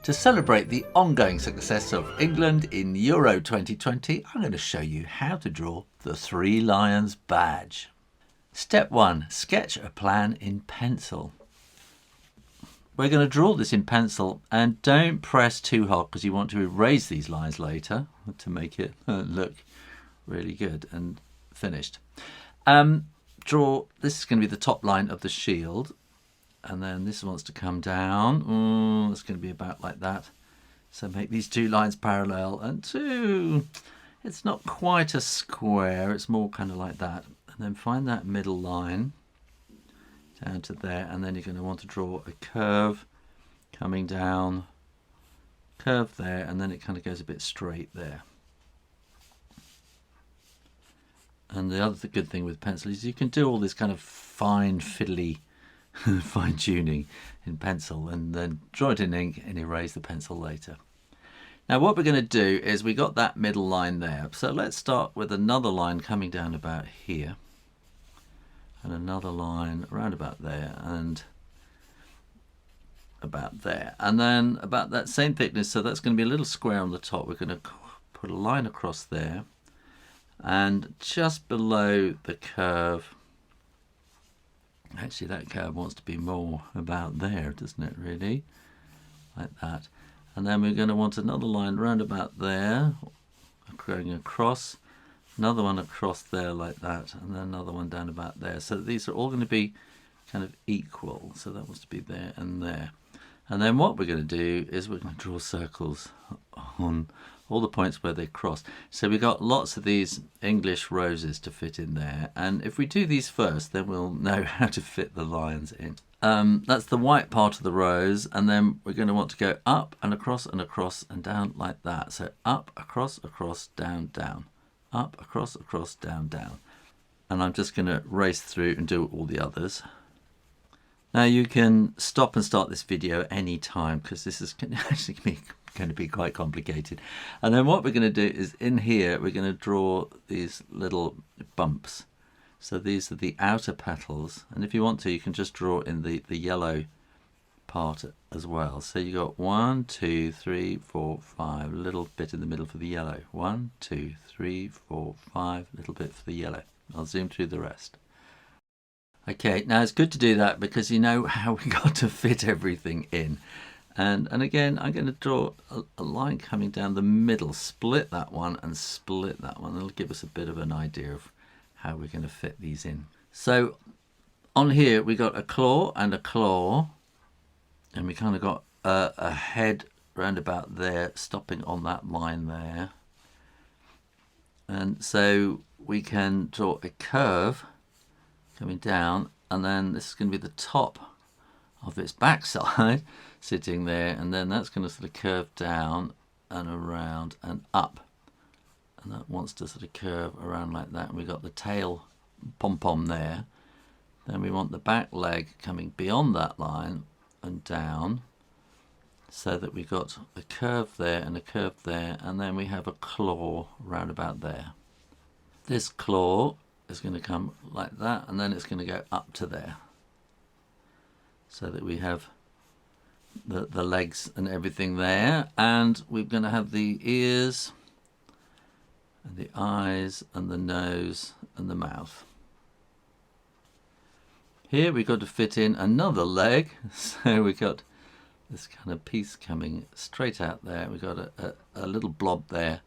To celebrate the ongoing success of England in Euro 2020, I'm going to show you how to draw the Three Lions badge. Step 1. Sketch a plan in pencil. We're going to draw this in pencil, and don't press too hard because you want to erase these lines later to make it look really good and finished. This is going to be the top line of the shield, and then this wants to come down. It's going to be about like that. So make these two lines parallel, and it's not quite a square, it's more kind of like that. And then find that middle line down to there, and then you're going to want to draw a curve coming down, curve there, and then it kind of goes a bit straight there. And the other good thing with pencil is you can do all this kind of fine fiddly fine tuning in pencil, and then draw it in ink and erase the pencil later. Now what we're going to do is we got that middle line there, so let's start with another line coming down about here, and another line around about there, and about there, and then about that same thickness, so that's going to be a little square on the top. We're going to put a line across there, and just below the curve, actually that curve wants to be more about there, doesn't it, really? Like that. And then we're going to want another line round about there, going across, another one across there like that, and then another one down about there. So these are all going to be kind of equal. So that wants to be there and there. And then what we're going to do is we're going to draw circles on all the points where they cross. So we've got lots of these English roses to fit in there. And if we do these first, then we'll know how to fit the lines in. That's the white part of the rose, and then we're going to want to go up and across and down like that. So up, across, down, down. Up, across, down, down. And I'm just going to race through and do all the others. Now you can stop and start this video any time because this is actually going to be quite complicated. And then what we're going to do is in here we're going to draw these little bumps. So these are the outer petals, and if you want to you can just draw in the yellow part as well. So you got 1, 2, 3, 4, 5, a little bit in the middle for the yellow. 1, 2, 3, 4, 5, a little bit for the yellow. I'll zoom through the rest. Okay, now it's good to do that because you know how we got to fit everything in. And again, I'm going to draw a line coming down the middle, split that one and split that one. It'll give us a bit of an idea of how we're going to fit these in. So on here we got a claw, and we kind of got a head round about there, stopping on that line there. And so we can draw a curve coming down, and then this is going to be the top of its backside sitting there, and then that's going to sort of curve down and around and up, and that wants to sort of curve around like that. And we've got the tail pom-pom there. Then we want the back leg coming beyond that line and down, so that we've got a curve there and a curve there, and then we have a claw round about there. This claw is going to come like that, and then it's going to go up to there, so that we have the legs and everything there, and we're going to have the ears and the eyes and the nose and the mouth. Here we've got to fit in another leg, so we've got this kind of piece coming straight out there. We've got a little blob there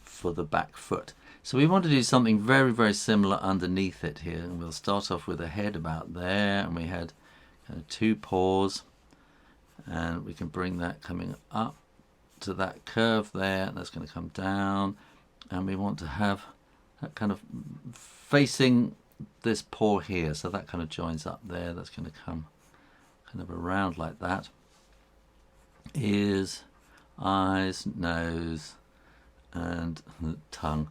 for the back foot. So we want to do something very, very similar underneath it here, and we'll start off with a head about there, and we had kind of 2 paws, and we can bring that coming up to that curve there, and that's going to come down, and we want to have that kind of facing this paw here, so that kind of joins up there. That's going to come kind of around like that. Ears, eyes, nose, and the tongue.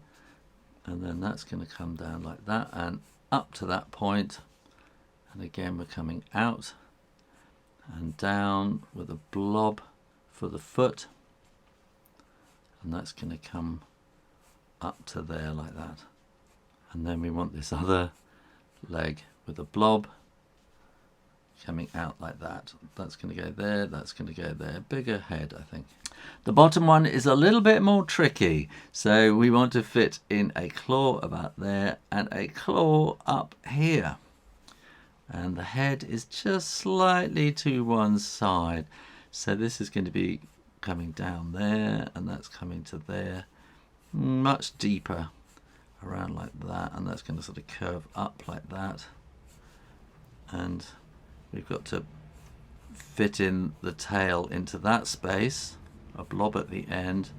And then that's going to come down like that and up to that point, and again we're coming out and down with a blob for the foot, and that's going to come up to there like that. And then we want this other leg with a blob coming out like that. That's going to go there, that's going to go there. Bigger head, I think. The bottom one is a little bit more tricky. So we want to fit in a claw about there and a claw up here. And the head is just slightly to one side. So this is going to be coming down there, and that's coming to there. Much deeper around like that, and that's going to sort of curve up like that. And we've got to fit in the tail into that space, a blob at the end,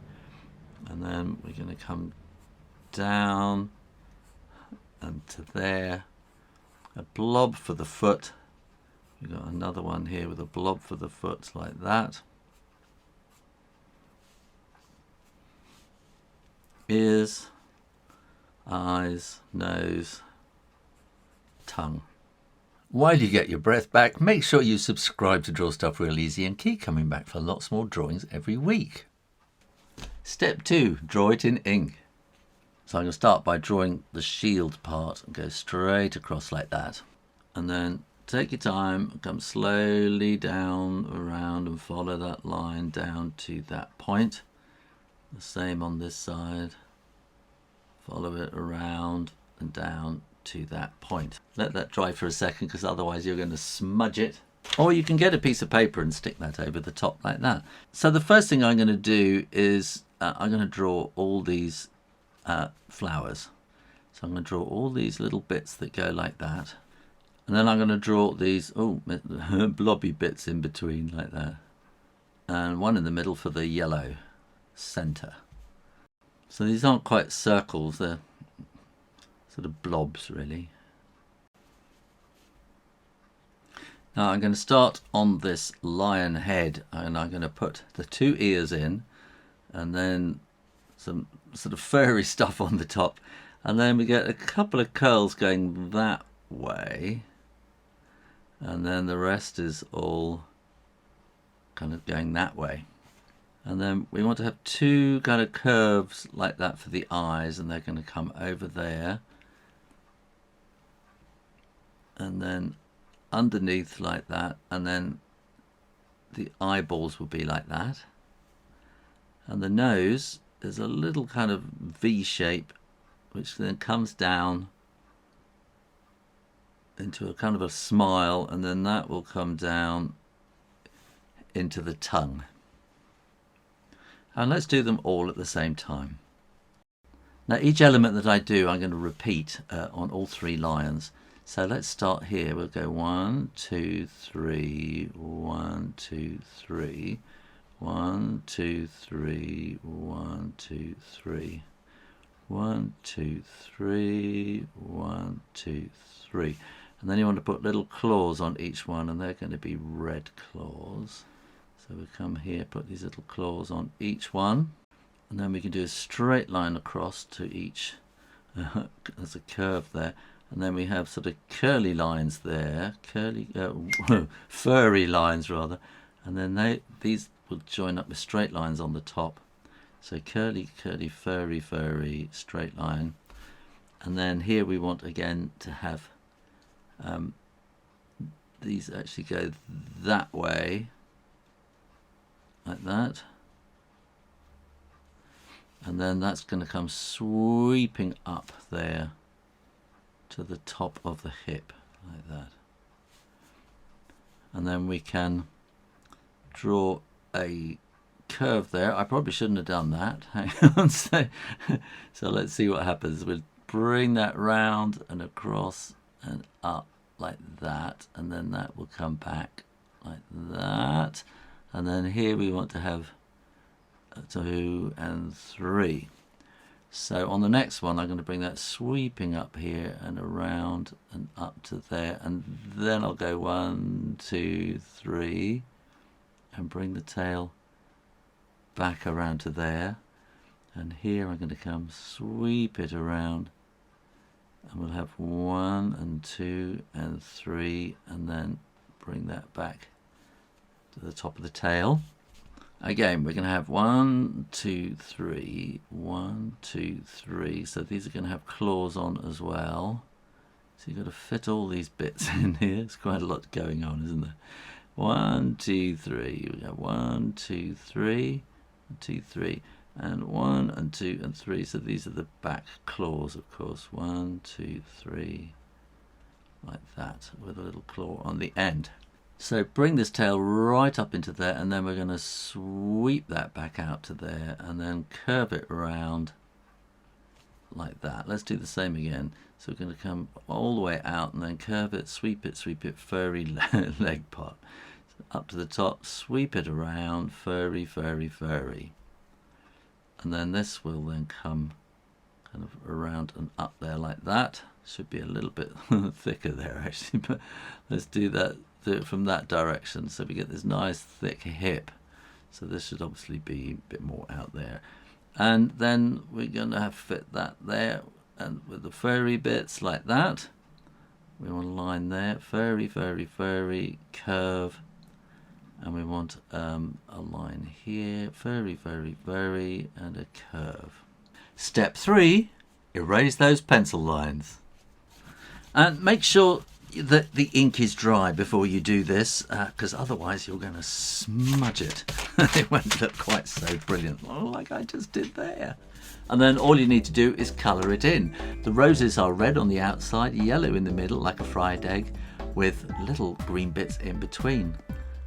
and then we're going to come down and to there, a blob for the foot. We've got another one here with a blob for the foot like that. Ears, eyes, nose, tongue. While you get your breath back, make sure you subscribe to Draw Stuff Real Easy and keep coming back for lots more drawings every week. Step 2, draw it in ink. So I'm going to start by drawing the shield part and go straight across like that. And then take your time, come slowly down around and follow that line down to that point. The same on this side. Follow it around and down to that point. Let that dry for a second, because otherwise you're going to smudge it. Or you can get a piece of paper and stick that over the top like that. So the first thing I'm going to do is I'm going to draw all these flowers. So I'm going to draw all these little bits that go like that. And then I'm going to draw these blobby bits in between like that. And one in the middle for the yellow center. So these aren't quite circles, they're sort of blobs really. Now I'm going to start on this lion head, and I'm going to put the 2 ears in, and then some sort of furry stuff on the top, and then we get a couple of curls going that way, and then the rest is all kind of going that way. And then we want to have 2 kind of curves like that for the eyes, and they're going to come over there. And then underneath like that, and then the eyeballs will be like that. And the nose is a little kind of V shape, which then comes down into a kind of a smile, and then that will come down into the tongue. And let's do them all at the same time. Now each element that I do, I'm going to repeat on all 3 lions. So let's start here. We'll go 1, 2, 3, 1, 2, 3, 1, 2, 3, 1, 2, 3, 1, 2, 3, 1, 2, 3. And then you want to put little claws on each one, and they're going to be red claws. So we'll come here, put these little claws on each one, and then we can do a straight line across to each. There's a curve there, and then we have sort of curly lines there, furry lines rather, and then these will join up with straight lines on the top. So curly, curly, furry, furry, straight line, and then here we want again to have these actually go that way. Like that, and then that's going to come sweeping up there to the top of the hip like that, and then we can draw a curve there. I probably shouldn't have done that. Hang on, so let's see what happens. We'll bring that round and across and up like that, and then that will come back like that. And then here we want to have 2 and 3. So on the next one, I'm going to bring that sweeping up here and around and up to there. And then I'll go 1, 2, 3 and bring the tail back around to there. And here I'm going to come sweep it around. And we'll have 1 and 2 and 3, and then bring that back to the top of the tail. Again, we're going to have 1, 2, 3, 1, 2, 3. So these are going to have claws on as well. So you've got to fit all these bits in here. It's quite a lot going on, isn't there? 1, 2, 3. We go 1, 2, 3, 2, 3, and 1 and 2 and 3. So these are the back claws, of course. 1, 2, 3, like that, with a little claw on the end. So bring this tail right up into there, and then we're going to sweep that back out to there, and then curve it around like that. Let's do the same again. So we're going to come all the way out and then curve it, sweep it, furry leg part. So up to the top, sweep it around, furry, furry, furry. And then this will then come kind of around and up there like that. Should be a little bit thicker there actually, but let's do that. Do it from that direction, so we get this nice thick hip. So this should obviously be a bit more out there. And then we're going to have fit that there, and with the furry bits like that. We want a line there, furry, furry, furry, curve. And we want a line here, furry, furry, furry, and a curve. Step 3, erase those pencil lines. And make sure that the ink is dry before you do this, because otherwise you're going to smudge it. It won't look quite so brilliant like I just did there. And then all you need to do is colour it in. The roses are red on the outside, yellow in the middle like a fried egg, with little green bits in between.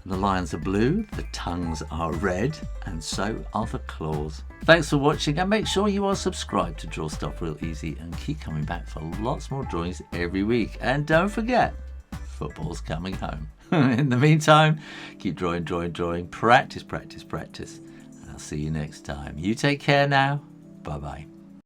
And the lions are blue, the tongues are red, and so are the claws. Thanks for watching, and make sure you are subscribed to Draw Stuff Real Easy and keep coming back for lots more drawings every week. And don't forget, football's coming home. In the meantime, keep drawing, drawing, drawing. Practice, practice, practice. And I'll see you next time. You take care now. Bye-bye.